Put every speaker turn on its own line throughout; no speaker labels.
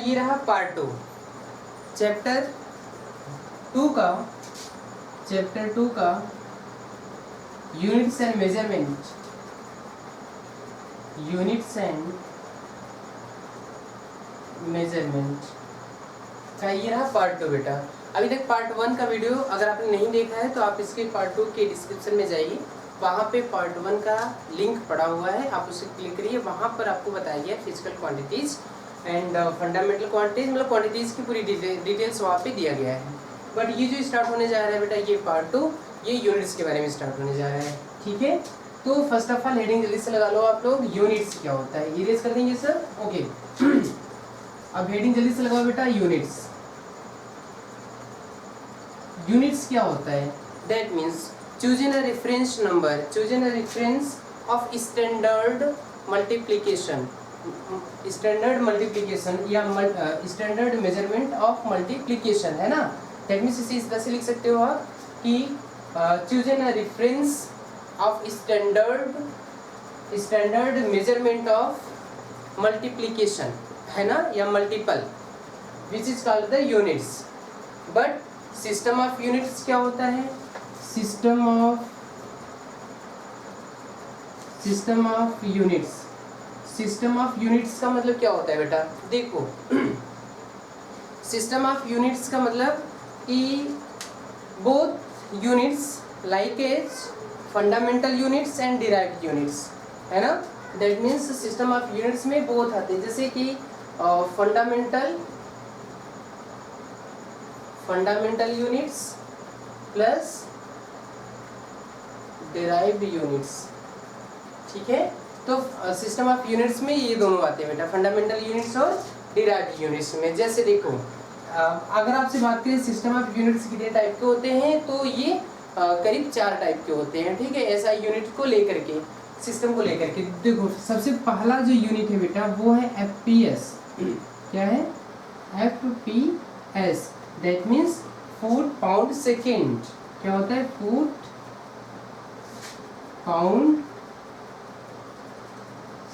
ये रहा part 2 chapter 2 का units and measurement, units and measurement का ये रहा पार्ट 2 बेटा। अभी तक पार्ट 1 का वीडियो अगर आपने नहीं देखा है तो आप इसके पार्ट 2 के डिस्क्रिप्शन में जाइए, वहाँ पे पार्ट 1 का लिंक पड़ा हुआ है, आप उसे क्लिक करिए। वहाँ पर आपको बताया गया physical quantities and fundamental quantities, मतलब क्वांटिटीज़ की पूरी डिटेल्स वहाँ पे दिया गया है। बट ये जो स्टार्ट होने जा रहा है बेटा, ये पार्ट 2 ये यूनिट्स के बारे में स्टार्ट होने जा रहा है, ठीक है। तो फर्स्ट ऑफ ऑल हेडिंग जल्दी से लगा लो आप लोग, यूनिट्स क्या होता है, इरेज कर देंगे सर, ओके। अब हेडिंग जल्दी से लगाओ बेटा, यूनिट्स। यूनिट्स क्या होता है? That means choosing a reference number, choosing a reference of standard multiplication, standard multiplication या standard measurement of multiplication, है ना। दैट मीन्स इसे इस तरह से लिख सकते हो आप कि choosing a reference of standard measurement of multiplication, है ना, या multiple, which is called the units। but system of units क्या होता है? System of units, system of units का मतलब क्या होता है बेटा? देखो सिस्टम ऑफ यूनिट्स का मतलब कि both units like as fundamental units and derived units, है ना। That means system of units में बोथ आते हैं, जैसे कि fundamental units plus derived units, ठीक है। तो सिस्टम ऑफ यूनिट्स में ये दोनों आते हैं बेटा, फंडामेंटल यूनिट्स और डिराइव्ड यूनिट्स में। जैसे देखो अगर आपसे बात करें सिस्टम ऑफ यूनिट्स कितने टाइप के होते हैं, तो ये करीब 4 टाइप के होते हैं, ठीक है। ऐसा यूनिट को लेकर के, सिस्टम को लेकर के देखो, सबसे पहला जो यूनिट है बेटा वो है FPS। क्या है? FPS, that means foot pound second. क्या होता है? Foot pound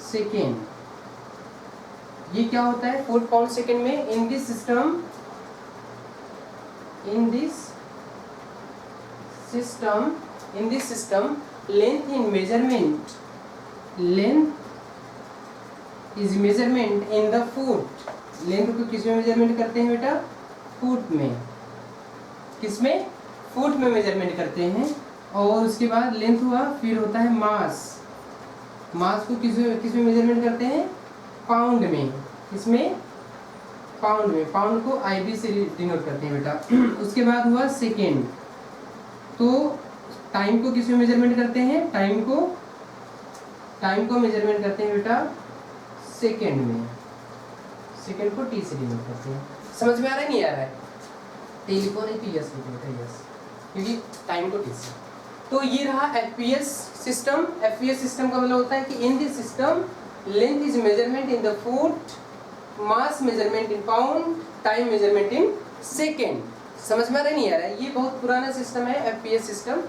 second. ये क्या होता है? फुट पाउंड सेकेंड में इन this system length in measurement, length is measurement in the foot. Length को किस में मेजरमेंट करते हैं बेटा? फुट में। किसमें? फुट में मेजरमेंट करते हैं। और उसके बाद लेंथ हुआ, फिर होता है मास। मास को किस में मेजरमेंट करते हैं? पाउंड में। किसमें? पाउंड में। पाउंड को IB से डिनोट करते हैं बेटा। उसके बाद हुआ सेकेंड। तो टाइम को किस में मेजरमेंट करते हैं? टाइम को मेजरमेंट करते हैं बेटा सेकेंड में। सेकेंड को T से डिनोट करते हैं। समझ में आ रहा है नहीं आ रहा है? टेलीफोन है तो यस लिखो, यस, क्योंकि टाइम को T से। तो ये रहा FPS सिस्टम। FPS सिस्टम का मतलब होता है कि इन this system length is measurement in the foot, mass measurement in pound, time measurement in second. समझ में आ रहा है नहीं आ रहा है? ये बहुत पुराना सिस्टम है FPS सिस्टम।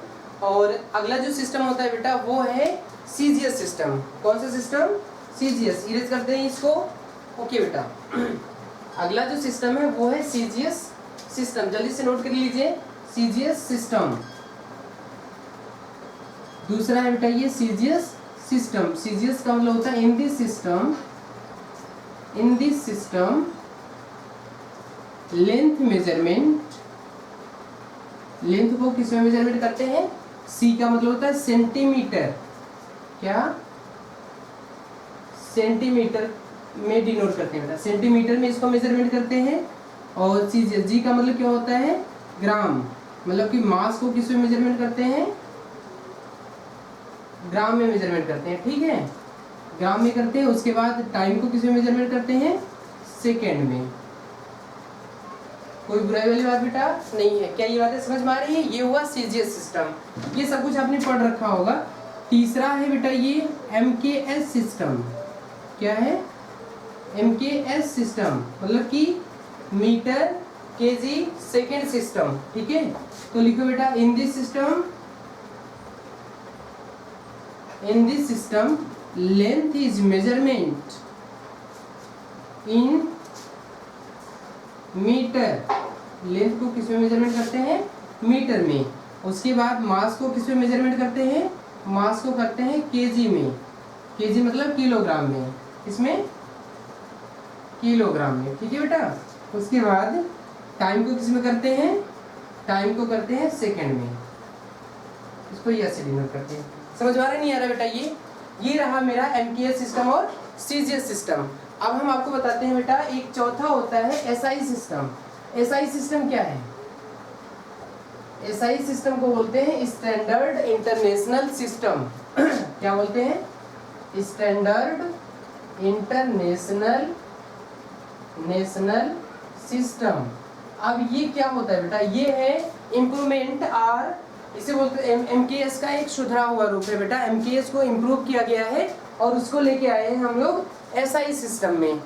और अगला जो सिस्टम होता है बेटा वो है CGS सिस्टम। कौन सा सिस्टम? CGS। इरेज करते हैं इसको, ओके बेटा। अगला जो सिस्टम है वो है CGS सिस्टम। जल्दी से नोट कर लीजिए, CGS सिस्टम। दूसरा है बेटा ये CGS सिस्टम। CGS का मतलब होता है इन this system length measurement, length को किस में मेजरमेंट करते हैं? C का मतलब होता है सेंटीमीटर। क्या? सेंटीमीटर में डिनोट करते हैं बेटा, सेंटीमीटर में इसको मेजरमेंट करते हैं। और CGS G का मतलब क्या होता है? ग्राम, मतलब कि मास को किस में मेजरमेंट करते हैं? ग्राम में मेजरमेंट करते हैं, ठीक है, ग्राम में करते हैं। उसके बाद टाइम को किस में मेजरमेंट करते हैं? सेकेंड में। कोई बुराई वाली बात बेटा नहीं है। क्या ये बातें समझ में आ रही है? ये हुआ CGS सिस्टम, ये सब कुछ आपने पढ़ रखा होगा। तीसरा है बेटा ये MKS सिस्टम। क्या है? MKS सिस्टम, मतलब कि मीटर केजी सेकेंड सिस्टम, ठीक है। तो लिखो बेटा in this system length is measurement in metre, length को किस में मेजरमेंट करते हैं, मीटर में। उसके बाद मास को किस में मेजरमेंट करते हैं, मास को करते हैं केजी में, केजी मतलब किलोग्राम में, इसमें किलोग्राम में, ठीक है बेटा। उसके बाद टाइम को किस में करते हैं, टाइम को करते हैं सेकंड में, इसको ऐसे डिनोट करते हैं। समझ में आ रहा है नहीं आ रहा बेटा? ये रहा मेरा एमकेएस सिस्टम और सीजीएस सिस्टम। अब हम आपको बताते हैं बेटा एक चौथा होता है एसआई सिस्टम। एसआई सिस्टम क्या है? एसआई सिस्टम को बोलते हैं स्टैंडर्ड इंटरनेशनल सिस्टम। क्या बोलते हैं? Standard international system. अब ये क्या होता है बेटा? ये है इम्प्रूवमेंट और इसे बोलते हैं एमकेएस का एक सुधरा हुआ रूप है बेटा। एमकेएस को इम्प्रूव किया गया है और उसको लेके आए हैं हम लोग एसआई सिस्टम में।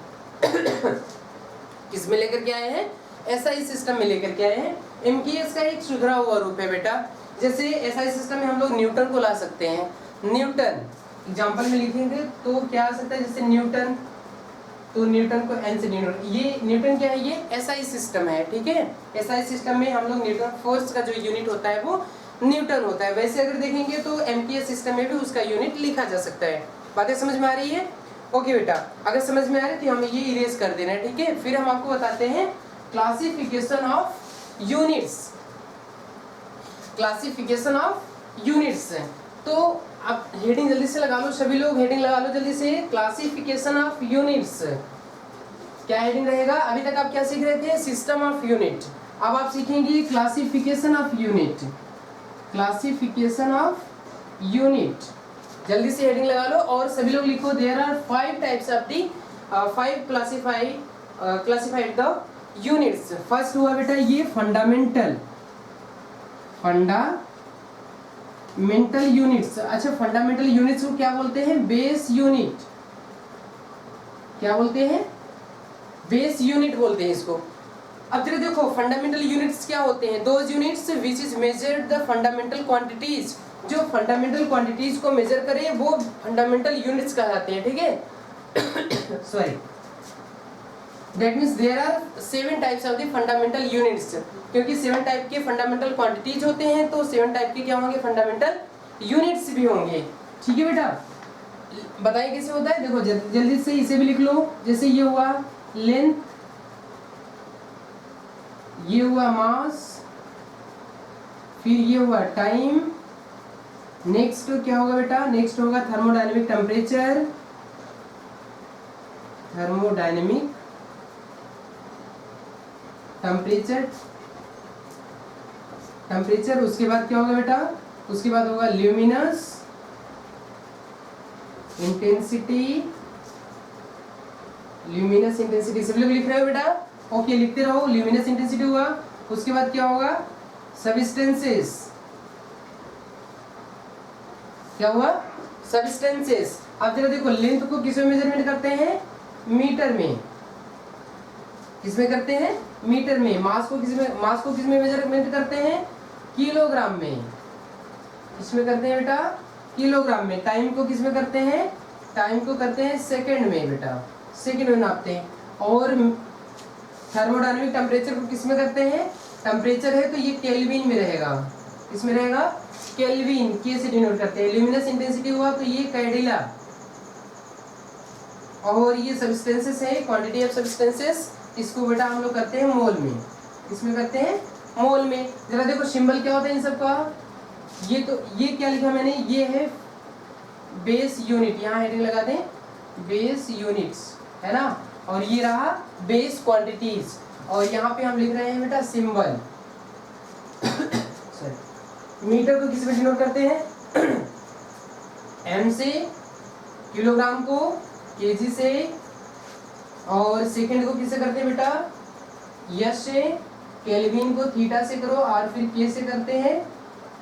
किस में लेकर के आए हैं? एसआई सिस्टम में लेकर के आए हैं। एमकेएस का एक सुधरा हुआ रूप है बेटा। जैसे एसआई सिस्टम में हम लोग न्यूटन को ला सकते हैं। न्यूटन एग्जांपल में लिखेंगे तो क्या आ सकता है? जैसे न्यूटन, तो न्यूटन को एन से न्यूटन, ये न्यूटन क्या है? ये एसआई सिस्टम है, ठीक है। एसआई सिस्टम में हम लोग न्यूटन, फोर्स का जो यूनिट होता है वो न्यूटन होता है। वैसे अगर देखेंगे तो एमकेएस सिस्टम में भी उसका यूनिट लिखा जा सकता है। बातें समझ में आ रही है? ओके बेटा, अगर समझ में आ रही है तो हमें ये इरेज कर देना है, ठीक है। फिर हम आपको बताते हैं classification of units. Classification of units, तो आप हेडिंग जल्दी से लगा लो, सभी लोग हेडिंग लगा लो जल्दी से। क्लासिफिकेशन ऑफ यूनिट्स क्या हेडिंग रहेगा? अभी तक आप क्या सीख रहे थे? System of unit. अब आप सीखेंगे classification of unit. Classification of unit, जल्दी से हेडिंग लगा लो और सभी लोग लिखो there are 5 types of the 5 classified the units. First हुआ बेटा ये फंडामेंटल यूनिट्स। अच्छा, फंडामेंटल यूनिट्स को क्या बोलते हैं? Base unit. क्या बोलते हैं? बेस यूनिट बोलते हैं इसको। अब जरा देखो फंडामेंटल यूनिट्स क्या होते हैं? Those units which is measured the fundamental quantities. जो फंडामेंटल क्वांटिटीज को मेजर करे वो फंडामेंटल यूनिट्स कहलाते हैं, ठीक है। Sorry, that means there are 7 types of the fundamental units. क्योंकि 7 टाइप के फंडामेंटल क्वांटिटीज होते हैं तो 7 टाइप के क्या होंगे? फंडामेंटल यूनिट्स भी होंगे, ठीक है बेटा। बताइए कैसे होता है? देखो जल्दी से इसे भी लिख लो। जैसे ये हुआ लेंथ, ये हुआ मास, फिर ये हुआ टाइम। नेक्स्ट क्या होगा बेटा? नेक्स्ट होगा थर्मोडायनेमिक टेम्परेचर। Thermodynamic temperature. उसके बाद क्या होगा बेटा? उसके बाद होगा ल्यूमिनस इंटेंसिटी। ल्यूमिनस इंटेंसिटी सब लोग लिख रहे हो बेटा? ओके, लिखते रहो। ल्यूमिनस इंटेंसिटी हुआ। उसके बाद क्या होगा? सबस्टेंसेस। क्या हुआ? सबस्टेंसेस। अब जरा देखो लेंथ को किस में मेजरमेंट करते हैं? मीटर में। किसमें करते हैं? मीटर में। मास को किस में मेजरमेंट करते हैं? किलोग्राम में। किसमें करते हैं बेटा? किलोग्राम में। टाइम को किसमें करते हैं? टाइम को करते हैं सेकंड में बेटा, सेकंड में नापते हैं। और थर्मोडायनेमिक टेम्परेचर को किसमें करते हैं? टेम्परेचर है तो ये केल्विन में रहेगा। किसमें रहेगा? केल्विन, के से डिनोट करते हैं। ल्यूमिनस इंटेंसिटी हुआ तो ये कैडिला। और ये सब्सटेंसेस है, क्वांटिटी ऑफ सब्सटेंसेस, इसको बेटा हम लोग करते हैं मोल में। इसमें करते हैं मोल में। जरा देखो सिंबल क्या होता है इन सबका? ये तो ये क्या लिखा मैंने? ये है बेस यूनिट। यहाँ हेडिंग लगा दें बेस यूनिट्स, है ना। और ये रहा बेस क्वांटिटीज। और यहाँ पे हम लिख रहे हैं बेटा सिंबल। मीटर को किस में डिनोट करते हैं? एम से, किलोग्राम को केजी से, और सेकंड को किससे करते हैं बेटा? यस से। केल्विन को थीटा से करो और फिर के से करते हैं,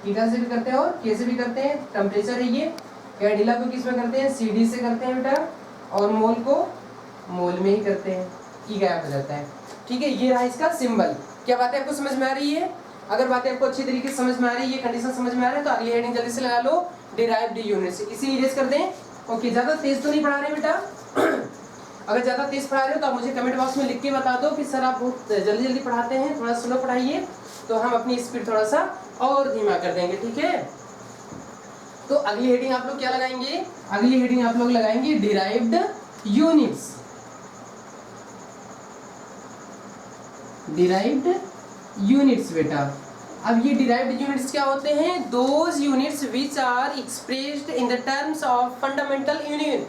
थीटा से भी करते हैं और के से भी करते हैं। टेम्परेचर है ये। कैडिला को किस में करते हैं? सीडी से करते हैं बेटा। और मोल को मोल में ही करते हैं, ई गायब हो जाता है, ठीक है। ये रहा इसका सिंबल। क्या बातें आपको समझ में आ रही है? अगर बातें आपको अच्छी तरीके से समझ में आ रही है, ये कंडीशन समझ में आ रहा है तो अगली हेडिंग जल्दी से लगा लो, डिराइव्ड यूनिट्स। इसी इरेज कर दें। ओके, ज्यादा तेज तो नहीं पढ़ा रहे बेटा। अगर ज़्यादा तेज पढ़ा रहे हो तो आप मुझे कमेंट बॉक्स में लिख के बता दो कि सर आप बहुत जल्दी जल्दी पढ़ाते हैं, थोड़ा स्लो पढ़ाइए, तो हम अपनी स्पीड थोड़ा सा और धीमा कर देंगे, ठीक है। तो अगली हेडिंग आप लोग क्या लगाएंगे, अगली हेडिंग आप लोग लगाएंगे डिराइव्ड यूनिट्स। डिराइव्ड यूनिट्स बेटा, अब ये डिराइव्ड यूनिट्स क्या होते हैं, those units which are expressed in the terms of fundamental unit.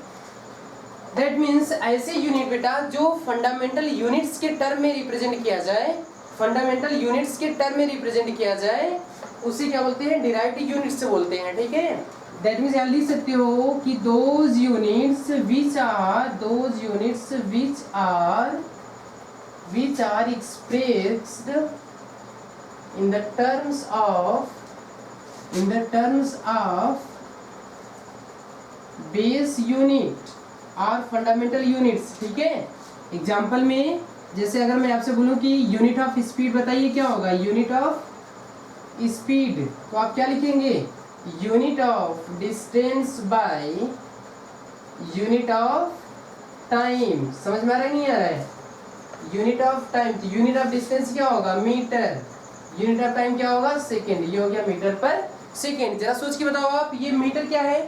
That means ऐसे यूनिट बेटा जो फंडामेंटल यूनिट्स के टर्म में रिप्रेजेंट किया जाए, फंडामेंटल यूनिट्स के टर्म में रिप्रेजेंट किया जाए, उसे क्या बोलते हैं, डिराइव्ड यूनिट्स बोलते हैं, ठीक है। दैट मीन्स आप लिख सकते हो कि those units which are expressed in the terms of base unit और फंडामेंटल यूनिट्स, ठीक है। एग्जाम्पल में जैसे अगर मैं आपसे बोलूं कि यूनिट ऑफ स्पीड बताइए क्या होगा, यूनिट ऑफ स्पीड, तो आप क्या लिखेंगे, unit of distance by unit of time. समझ में आ रहा है नहीं आ रहा है, unit of time, unit of distance क्या होगा, मीटर, यूनिट ऑफ टाइम क्या होगा, सेकेंड, ये हो गया मीटर पर सेकेंड। जरा सोच के बताओ आप, ये मीटर क्या है,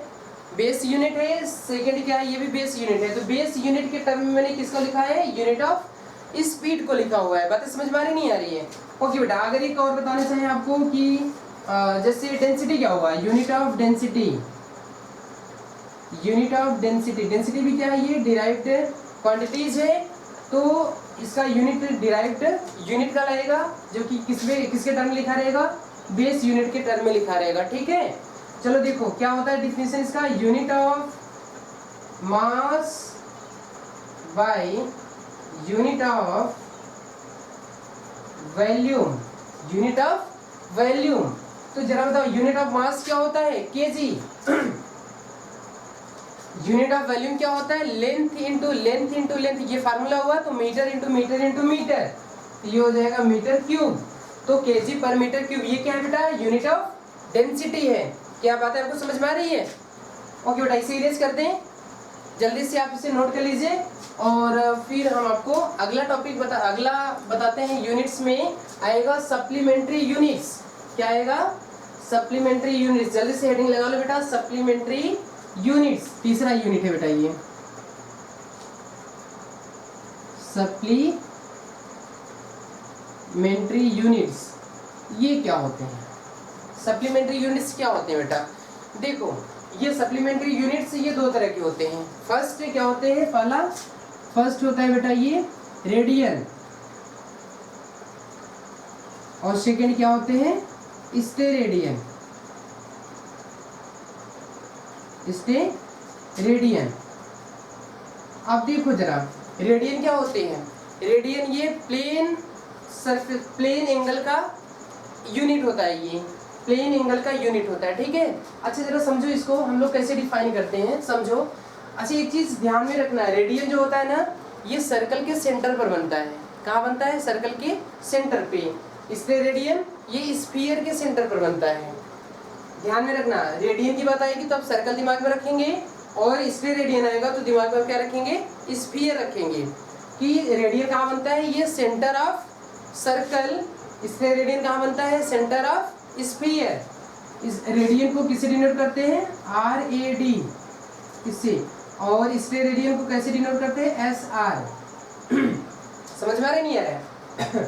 बेस यूनिट है, सेकेंड क्या है, ये भी बेस यूनिट है, तो बेस यूनिट के टर्म में मैंने किसको लिखा है, यूनिट ऑफ स्पीड को लिखा हुआ है। बातें समझ में आ रही नहीं आ रही है, ओके बेटा। अगर एक और बताना चाहें आपको कि जैसे डेंसिटी क्या होगा, unit of density, unit of density, density भी क्या है, ये डिराइव्ड क्वांटिटीज है, तो इसका यूनिट डिराइव्ड यूनिट का रहेगा, जो कि किसके टर्म में लिखा रहेगा, बेस यूनिट के टर्म में लिखा रहेगा, ठीक है। चलो देखो क्या होता है डिफिनेशन इसका, unit of mass by unit of volume, unit of volume. तो जरा बताओ यूनिट ऑफ मास क्या होता है, केजी, यूनिट ऑफ वॉल्यूम क्या होता है, length into length into length, ये फार्मूला हुआ, तो metre into metre into metre, ये हो जाएगा मीटर क्यूब, तो केजी पर मीटर क्यूब, ये क्या है बेटा, यूनिट ऑफ डेंसिटी है। क्या बात है, आपको समझ में आ रही है, ओके बेटा। इसे इरेज कर दें, जल्दी से आप इसे नोट कर लीजिए, और फिर हम आपको अगला टॉपिक अगला बताते हैं। यूनिट्स में आएगा सप्लीमेंट्री यूनिट्स, क्या आएगा, सप्लीमेंट्री यूनिट्स। जल्दी से हेडिंग लगा लो बेटा, सप्लीमेंट्री यूनिट्स, तीसरा यूनिट है बेटा ये, सप्लीमेंट्री यूनिट्स। ये क्या होते हैं, सप्लीमेंट्री यूनिट्स क्या होते हैं बेटा, देखो ये सप्लीमेंट्री यूनिट्स ये दो तरह के होते हैं। फर्स्ट क्या होते हैं, पहला फर्स्ट होता है बेटा ये रेडियन, और सेकंड क्या होते हैं, स्टेरेडियन, स्टेरेडियन। अब देखो जरा रेडियन क्या होते हैं, रेडियन ये प्लेन सरफेस, प्लेन एंगल का यूनिट होता है, ये प्लेन एंगल का यूनिट होता है, ठीक है। अच्छा जरा समझो इसको हम लोग कैसे डिफाइन करते हैं, समझो। अच्छा एक चीज ध्यान में रखना है, रेडियन जो होता है ना, ये सर्कल के सेंटर पर बनता है। कहाँ बनता है, सर्कल के सेंटर पे। स्टेरेडियन ये स्फीयर के सेंटर पर बनता है। ध्यान में रखना, रेडियन की बात आएगी तो आप सर्कल दिमाग में रखेंगे, और स्टेरेडियन आएगा तो दिमाग में क्या रखेंगे, स्फीयर रखेंगे। कि रेडियन कहाँ बनता है, ये सेंटर ऑफ सर्कल, स्टेरेडियन कहाँ बनता है, सेंटर ऑफ स्फीयर। इस रेडियन को किसे डिनोट करते हैं, RAD, इससे, और स्टेरेडियन को कैसे डिनोट करते हैं, SR। समझ में आ रहा है नहीं आ रहा है?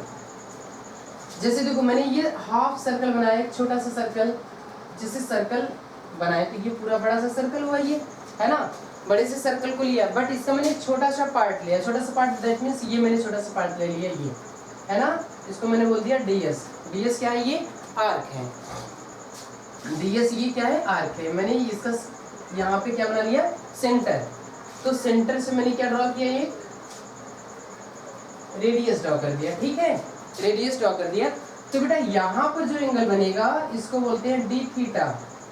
जैसे देखो मैंने ये हाफ सर्कल बनाया, एक छोटा सा सर्कल, जैसे सर्कल बनाए तो ये पूरा बड़ा सा सर्कल हुआ, ये है ना, बड़े से सर्कल को लिया, बट इसका मैंने छोटा सा पार्ट लिया, छोटा सा पार्ट, दैट मीन्स ये मैंने छोटा सा पार्ट ले लिया, ये है ना, इसको मैंने बोल दिया DS। DS क्या है, ये आर्क है, DS ये क्या है, आर्क है। मैंने इसका यहाँ पे क्या बना लिया, सेंटर, तो सेंटर से मैंने क्या ड्रॉ किया, ये रेडियस ड्रॉ कर दिया, ठीक है, रेडियस ड्रॉ कर दिया। तो बेटा यहाँ पर जो एंगल बनेगा इसको बोलते हैं d थीटा,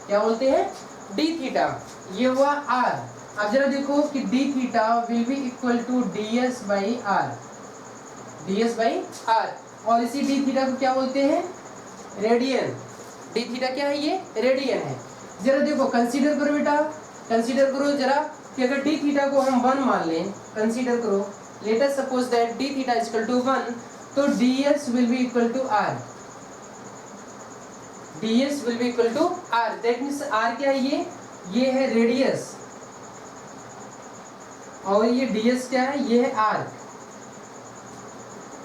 क्या बोलते हैं, d थीटा, ये हुआ r। अब जरा देखो कि d theta will be equal to ds by r, ds by r, और इसी d थीटा को क्या बोलते हैं, रेडियन। d थीटा क्या है, ये रेडियन है। जरा देखो कंसीडर करो बेटा, कंसीडर करो जरा कि अगर डी थीटा को हम 1 मान लें, कंसीडर करो, let us suppose that D theta is equal to 1, तो ds will be equal to r, ds will be equal to r, that means r क्या है, ये है रेडियस, और ये ds क्या है, ये है आर्क,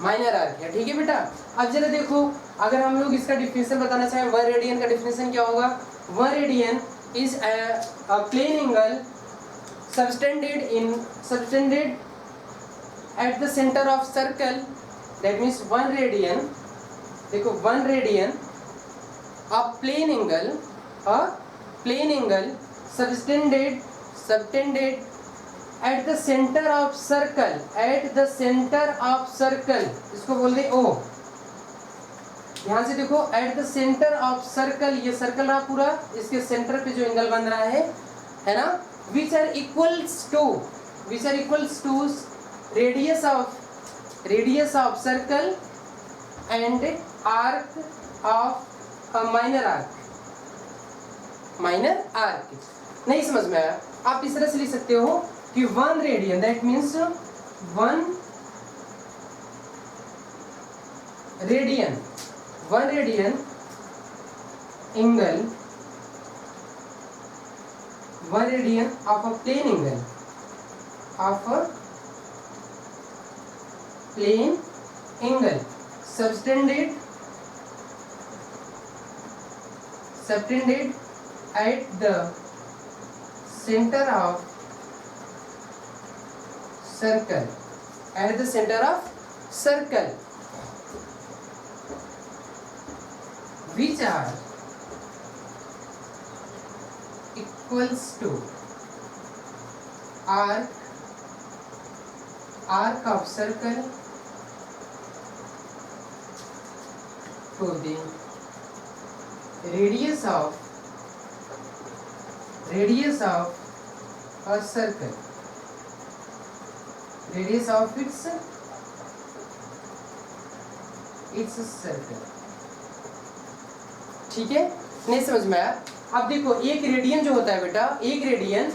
माइनर आर्क है, ठीक है बेटा। अब जरा देखो, अगर हम लोग इसका डिफिनेशन बताना चाहें, 1 रेडियन का डिफिनेशन क्या होगा, 1 radian is a plane angle subtended at the center of circle, that means 1 radian, देखो 1 radian a plane angle subtended at the center of circle, इसको बोल दे O। ध्यान से देखो, at the center of circle, ये circle रहा पूरा, इसके सेंटर पे जो एंगल बन रहा है ना, which are equals to radius of circle and arc of a minor arc। नहीं समझ में आया, आप इस तरह से लिख सकते हो कि 1 radian, that means 1 radian angle, 1 radian of a plane angle, subtended at the center of circle, which are equals to arc of circle to the radius of a circle, radius of its circle, ठीक है। नहीं समझ में आया? अब देखो, एक radian जो होता है बेटा, एक radian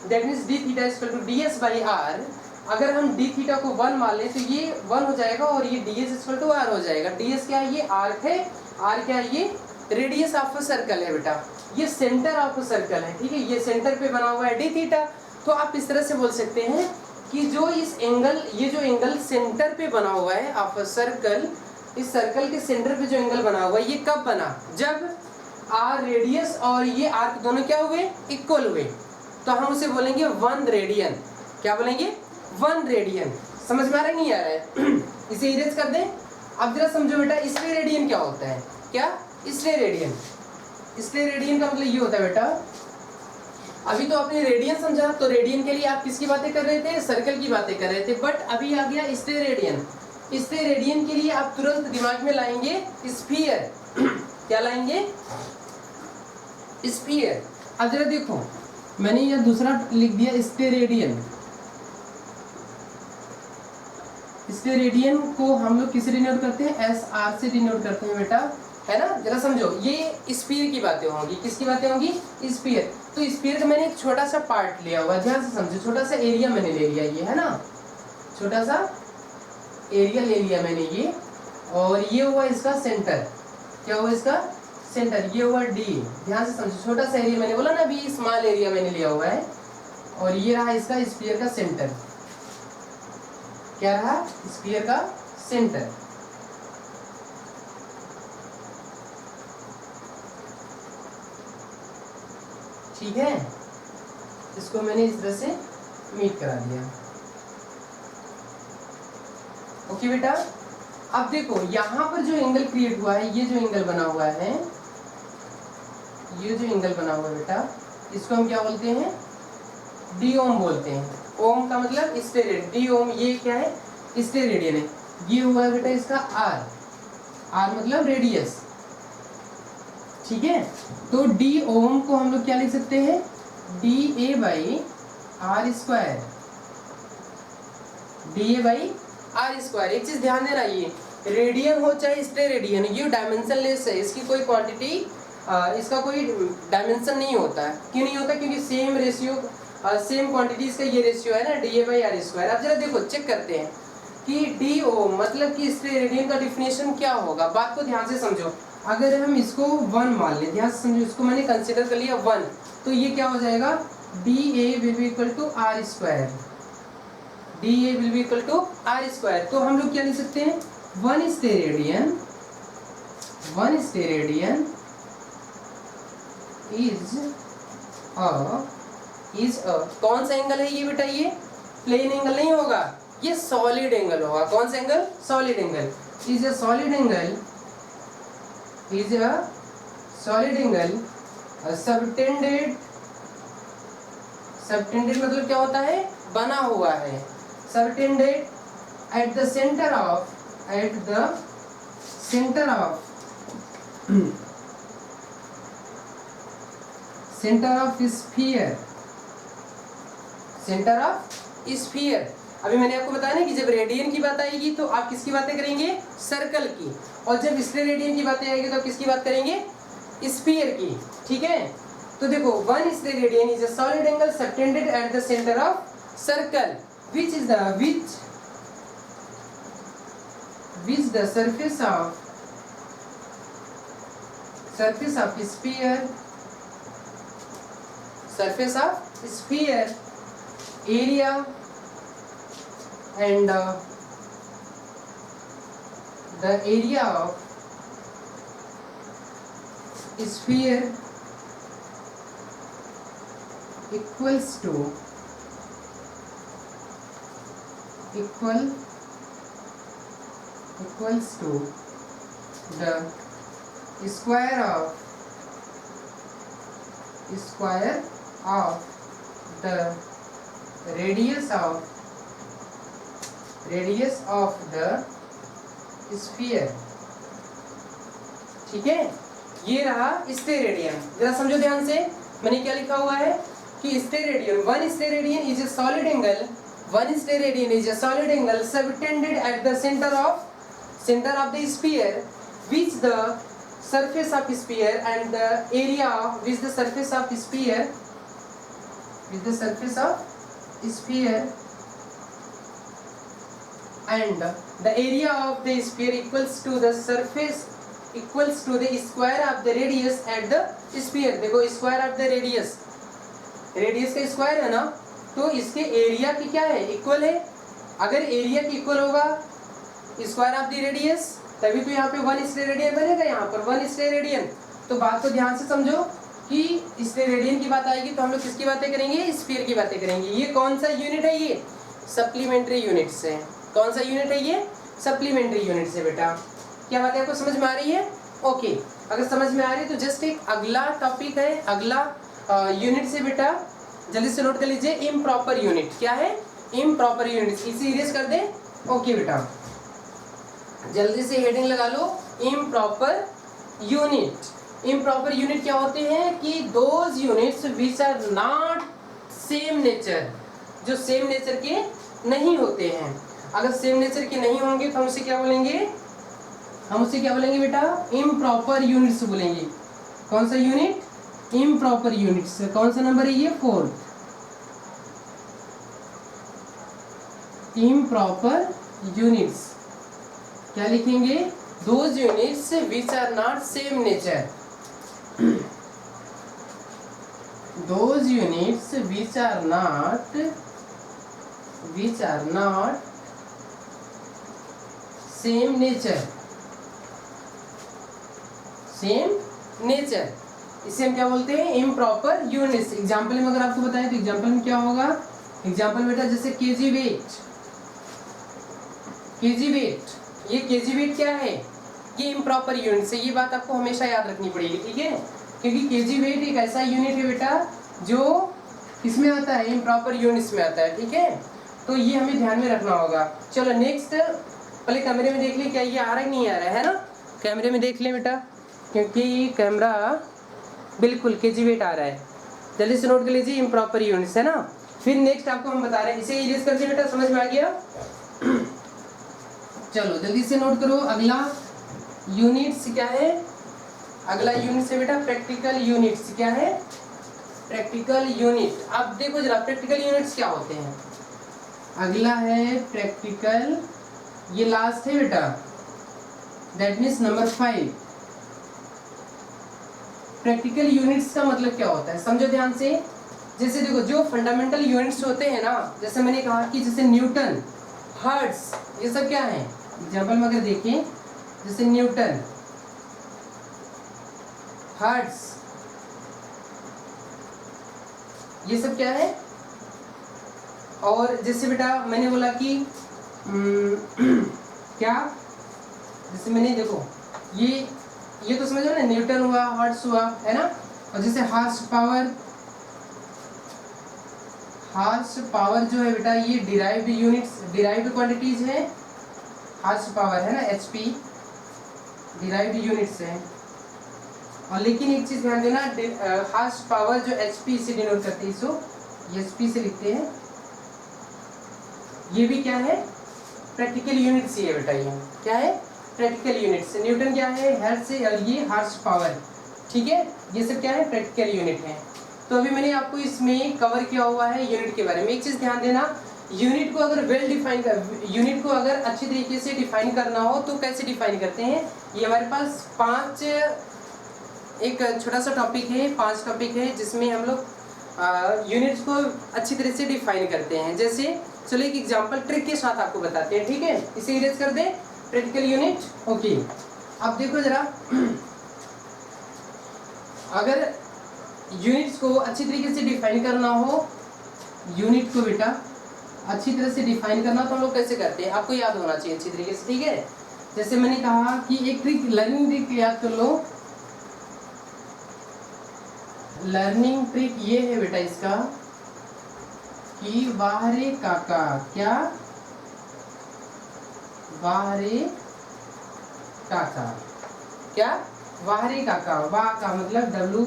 that means D theta is equal to ds by R, अगर हम डी थीटा को 1 मान लें तो ये 1 हो जाएगा और ये ds is equal to r हो जाएगा। ds क्या है, ये आर्क है, r क्या है, ये रेडियस ऑफ अ सर्कल है बेटा, ये सेंटर ऑफ अ सर्कल है, ठीक है, ये सेंटर पे बना हुआ है डी थीटा। तो आप इस तरह से बोल सकते हैं कि जो इस एंगल, ये जो एंगल सेंटर पे बना हुआ है ऑफ अ सर्कल, इस सर्कल के सेंटर पे जो एंगल बना हुआ है, ये कब बना, जब आर रेडियस और ये आर्क दोनों क्या हुए, इक्वल हुए, तो हम उसे बोलेंगे 1 रेडियन। क्या बोलेंगे, 1 रेडियन। समझ में आ रहा है, नहीं आ रहा है? इसे इरेज कर दें। अब जरा समझो बेटा, स्ट्रे रेडियन क्या होता है, क्या स्ट्रे रेडियन, स्ट्रे रेडियन का मतलब ये होता है बेटा, अभी तो आपने रेडियन समझा, तो रेडियन के लिए आप किसकी बातें कर रहे थे, सर्कल की बातें कर रहे थे, बट अभी आ गया स्ट्रे रेडियन। स्ट्रे रेडियन के लिए आप तुरंत दिमाग में लाएंगे स्फीयर। क्या लाएंगे, स्फीयर। अब जरा देखो, मैंने यह दूसरा लिख दिया स्टेरेडियन। स्टेरेडियन को हम लोग किसे डिनोट करते हैं, SR से डिनोट करते हैं बेटा, है ना। जरा समझो, ये स्फीयर की बातें होंगी, किसकी बातें होंगी, स्फीयर। तो स्फीयर का मैंने एक छोटा सा पार्ट लिया हुआ, ध्यान से समझो, छोटा सा एरिया मैंने ले लिया, ये है ना, छोटा सा एरिया ले लिया मैंने ये, और ये हुआ इसका सेंटर, क्या हुआ इसका सेंटर, ये हुआ D। ध्यान से समझो, छोटा सा एरिया मैंने बोला ना, अभी स्मॉल एरिया मैंने लिया हुआ है, और ये रहा इसका स्फीयर का सेंटर। क्या रहा, स्फीयर का सेंटर। ठीक है, इसको मैंने इस तरह से मीट करा दिया। ओके बेटा, अब देखो यहाँ पर जो एंगल क्रिएट हुआ है, ये जो एंगल बना हुआ है, ये जो एंगल बना हुआ है बेटा, इसको हम क्या बोलते हैं, डी ओम बोलते हैं। ओम का मतलब स्टेरेड, डी ओम, ये क्या है, स्टेरेडियन है। ये हुआ है बेटा इसका आर, आर मतलब रेडियस, ठीक है। तो डी ओम को हम लोग क्या लिख सकते हैं, D A by R square, D A by R square. एक चीज ध्यान देना, ये रेडियन हो चाहे स्टेरेडियन, ये डायमेंशनलेस है, इसकी कोई क्वांटिटी, इसका कोई डायमेंशन नहीं होता है। क्यों नहीं होता, क्योंकि सेम रेशियो सेम क्वांटिटीज का ये रेशियो है ना dA/r²। अब जरा देखो चेक करते हैं कि DO मतलब कि स्प्रे रेडियन का डिफिनेशन क्या होगा। बात को ध्यान से समझो, अगर हम इसको 1 मान लें, ध्यान से समझो, इसको मैंने कंसीडर कर लिया 1, तो ये क्या हो जाएगा DA will be equal to r²। DA will be equal to r²। तो हम लोग क्या लिख सकते हैं 1 स्टेरेडियन इज अ कौन सा एंगल है ये बेटा, ये प्लेन एंगल नहीं होगा, ये सॉलिड एंगल होगा। कौन सा angle, solid angle. Is a solid angle subtended मतलब क्या होता है, बना हुआ है। Subtended at the centre of sphere. अभी मैंने आपको बताया ना कि जब रेडियन की बात आएगी तो आप किसकी बातें करेंगे, सर्कल की, और जब स्फीयर रेडियन की बातें आएगी तो आप किसकी बात करेंगे, स्फीयर की। ठीक है, तो देखो 1 sphere radian is a solid angle subtended at the centre of circle which the surface of sphere area and the area of sphere equals to the square of the radius of the sphere। ठीक है, ये रहा steradian. जरा समझो ध्यान से, मैंने क्या लिखा हुआ है कि steradian 1 steradian is a solid angle subtended at the center of the sphere which the surface of sphere and the area which the surface of sphere and the area of the sphere equals to the square of the radius at the sphere। देखो square of the radius का square है ना, तो इसके area की क्या है, equal है। अगर एरिया की इक्वल होगा स्क्वायर ऑफ द रेडियस, तभी तो यहाँ पे 1 स्टेरेडियन बनेगा, यहाँ पर 1 स्टेरेडियन। तो बात को ध्यान से समझो कि स्टेरेडियन की बात आएगी तो हम लोग किसकी बातें करेंगे, स्फीयर की बातें करेंगे। ये कौन सा यूनिट है, ये सप्लीमेंट्री यूनिट से। कौन सा यूनिट है ये, सप्लीमेंट्री यूनिट से। बेटा क्या बात है, आपको समझ में आ रही है? ओके, अगर समझ में आ रही है तो जस्ट एक अगला टॉपिक है, अगला यूनिट से बेटा जल्दी से नोट कर लीजिए, इम्प्रॉपर यूनिट। क्या है, इम्प्रॉपर यूनिट। इसे इरेज कर दे। ओके बेटा, जल्दी से हेडिंग लगा लो, इम्प्रॉपर यूनिट। इम्प्रॉपर यूनिट क्या होते हैं कि those units which are not same nature, जो सेम नेचर के नहीं होते हैं। अगर सेम नेचर के नहीं होंगे तो हम उसे क्या बोलेंगे, बेटा, इम्प्रॉपर यूनिट्स बोलेंगे। कौन सा यूनिट, इम्प्रॉपर यूनिट्स। कौन सा नंबर है ये, 4। इम्प्रॉपर यूनिट्स क्या लिखेंगे, those units which are not same nature. Those units which are not same nature, इसे हम क्या बोलते हैं, इम्प्रॉपर यूनिट्स। एग्जाम्पल में अगर आपको बताएं तो एग्जाम्पल में क्या होगा, एग्जाम्पल बेटा जैसे केजी वेट, ये केजी वेट क्या है, ये इम्प्रॉपर यूनिट से। ये बात आपको हमेशा याद रखनी पड़ेगी, ठीक है, क्योंकि केजी वेट एक ऐसा यूनिट है बेटा जो किसमें आता है, इम्प्रॉपर यूनिट्स में आता है। ठीक है, तो ये हमें ध्यान में रखना होगा। चलो नेक्स्ट, पहले कैमरे में देख लें क्या ये आ रहा है, नहीं आ रहा है ना, कैमरे में देख लें बेटा, क्योंकि कैमरा बिल्कुल केजी वेट आ रहा है। जल्दी से नोट कर लीजिए, इम्प्रॉपर यूनिट्स है ना। फिर नेक्स्ट आपको हम बता रहे हैं, इसे इरेज कर दिए बेटा, समझ में आ गया? चलो जल्दी से नोट करो, अगला यूनिट्स क्या है, अगला यूनिट से बेटा प्रैक्टिकल यूनिट्स क्या है, प्रैक्टिकल यूनिट। अब देखो जरा प्रैक्टिकल यूनिट्स क्या होते हैं। अगला है प्रैक्टिकल, ये लास्ट है बेटा, that means number 5। Practical units का मतलब क्या होता है, समझो ध्यान से। जैसे देखो जो फंडामेंटल यूनिट्स होते हैं ना, जैसे मैंने कहा कि जैसे न्यूटन, हर्ट्ज, ये सब क्या है एग्जाम्पल में अगर देखें, जैसे न्यूटन, हर्ट्ज, ये सब क्या है। और जैसे बेटा मैंने बोला कि क्या, जैसे मैंने देखो ये तो समझो ना, न्यूटन हुआ, हर्ट्ज हुआ, है ना। और जैसे हार्स पावर जो है बेटा, ये डिराइव्ड यूनिट्स, डिराइव्ड क्वांटिटीज है। हार्स पावर है ना, एचपी, डिराइव्ड यूनिट्स है। और लेकिन एक चीज ध्यान देना, हार्स पावर जो एचपी से डिनोट करते हैं, इसको एचपी से लिखते हैं। ये भी क्या है, प्रैक्टिकल यूनिट्स ही है बेटा। ये क्या है, प्रैक्टिकल यूनिट्स। न्यूटन क्या है, हर्ट्ज से, और ये हार्स पावर, ठीक है। ये सब क्या है, प्रैक्टिकल यूनिट है। तो अभी मैंने आपको इसमें कवर किया हुआ है यूनिट के बारे में। एक चीज ध्यान देना, यूनिट को अगर यूनिट को अगर अच्छी तरीके से डिफाइन करना हो तो कैसे डिफाइन करते हैं। ये हमारे पास 5, एक छोटा सा टॉपिक है, 5 टॉपिक है जिसमें हम लोग यूनिट्स को अच्छी तरह से डिफाइन करते हैं। जैसे चलो एक एग्जांपल ट्रिक के साथ आपको बताते हैं, ठीक है। इसे इरेज कर दें, प्रैक्टिकल यूनिट, ओके। अब देखो जरा, अगर यूनिट्स को अच्छी तरीके से डिफाइन करना हो, यूनिट को बेटा अच्छी तरह से डिफाइन करना, तो हम लोग कैसे करते हैं, आपको याद होना चाहिए अच्छी तरीके से, ठीक है। जैसे मैंने कहा कि एक ट्रिक, लर्निंग ट्रिक याद कर लो। लर्निंग ट्रिक ये है बेटा इसका कि वाह रे काका, क्या, वाह रे काका, क्या, वाह रे काका। वाह का मतलब डब्लू,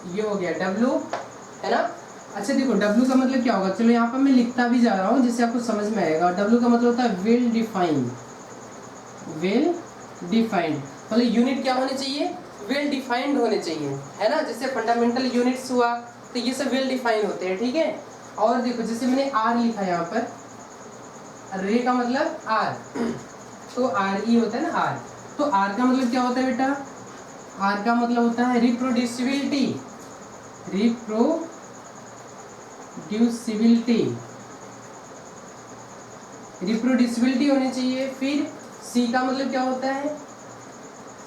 ये हो गया डब्लू, है ना। अच्छा देखो डब्लू का मतलब क्या होगा, चलो यहाँ पर मैं लिखता भी जा रहा हूँ जिससे आपको समझ में आएगा। डब्लू का मतलब होता है वेल डिफाइंड, वेल डिफाइंड, मतलब यूनिट क्या होने चाहिए, वेल डिफाइंड होने चाहिए, है ना। जैसे फंडामेंटल यूनिट्स हुआ तो ये सब वेल डिफाइंड होते हैं, ठीक है। और देखो जैसे मैंने आर लिखा यहाँ पर, रे का मतलब आर, तो आर ई होता है ना, आर। तो आर का मतलब क्या होता है बेटा, आर का मतलब होता है रिप्रोड्यूसिबिलिटी, रिप्रोड्यूसिबिलिटी होनी चाहिए। फिर सी का मतलब क्या होता है,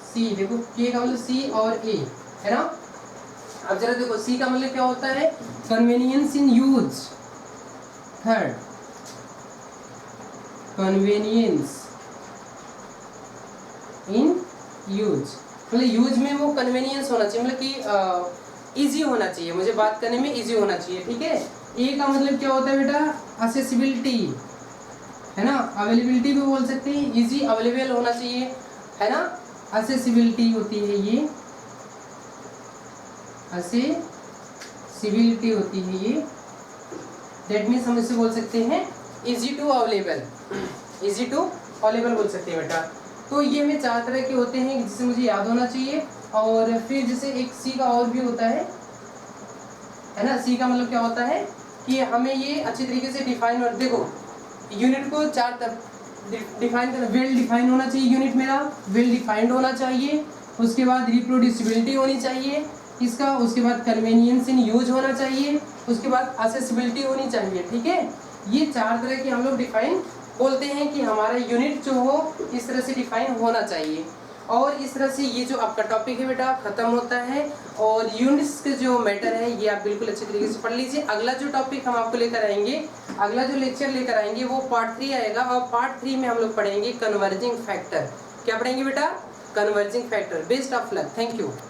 सी, देखो के का मतलब सी और ए, है ना। अब जरा देखो सी का मतलब क्या होता है, convenience in use. Third, convenience in use, मतलब यूज में वो कन्वीनियंस होना चाहिए, मतलब कि इजी होना चाहिए, मुझे बात करने में इजी होना चाहिए, ठीक है। ए का मतलब क्या होता है बेटा, असेसिबिलिटी, है ना, अवेलेबिलिटी भी बोल सकते हैं, इजी अवेलेबल होना चाहिए, है ना। असेसिबिलिटी होती है ये, असेसिबिलिटी होती है ये, दैट मीन्स हम इसे बोल सकते हैं easy to available, easy to available बोल सकते हैं बेटा। तो ये हमें 4 तरह के होते हैं जिसे मुझे याद होना चाहिए। और फिर जैसे एक सी का और भी होता है ना। सी का मतलब क्या होता है कि हमें ये अच्छी तरीके से डिफाइन, और देखो यूनिट को 4 तरह डिफाइन करना, वेल डिफाइन होना चाहिए यूनिट मेरा, वेल डिफाइंड होना चाहिए, उसके बाद रिप्रोड्यूसिबिलिटी होनी चाहिए इसका, उसके बाद कन्वीनियंस इन यूज होना चाहिए, उसके बाद असेसिबिलिटी होनी चाहिए, ठीक है। ये 4 तरह के हम लोग डिफाइन बोलते हैं कि हमारा यूनिट जो हो इस तरह से डिफाइन होना चाहिए। और इस तरह से ये जो आपका टॉपिक है बेटा खत्म होता है। और यूनिट्स के जो मैटर है ये आप बिल्कुल अच्छे तरीके से पढ़ लीजिए। अगला जो टॉपिक हम आपको लेकर आएंगे, अगला जो लेक्चर लेकर आएंगे वो पार्ट 3 आएगा, और पार्ट 3 में हम लोग पढ़ेंगे कन्वर्जिंग फैक्टर। क्या पढ़ेंगे बेटा, converging factor. Best of luck, thank you.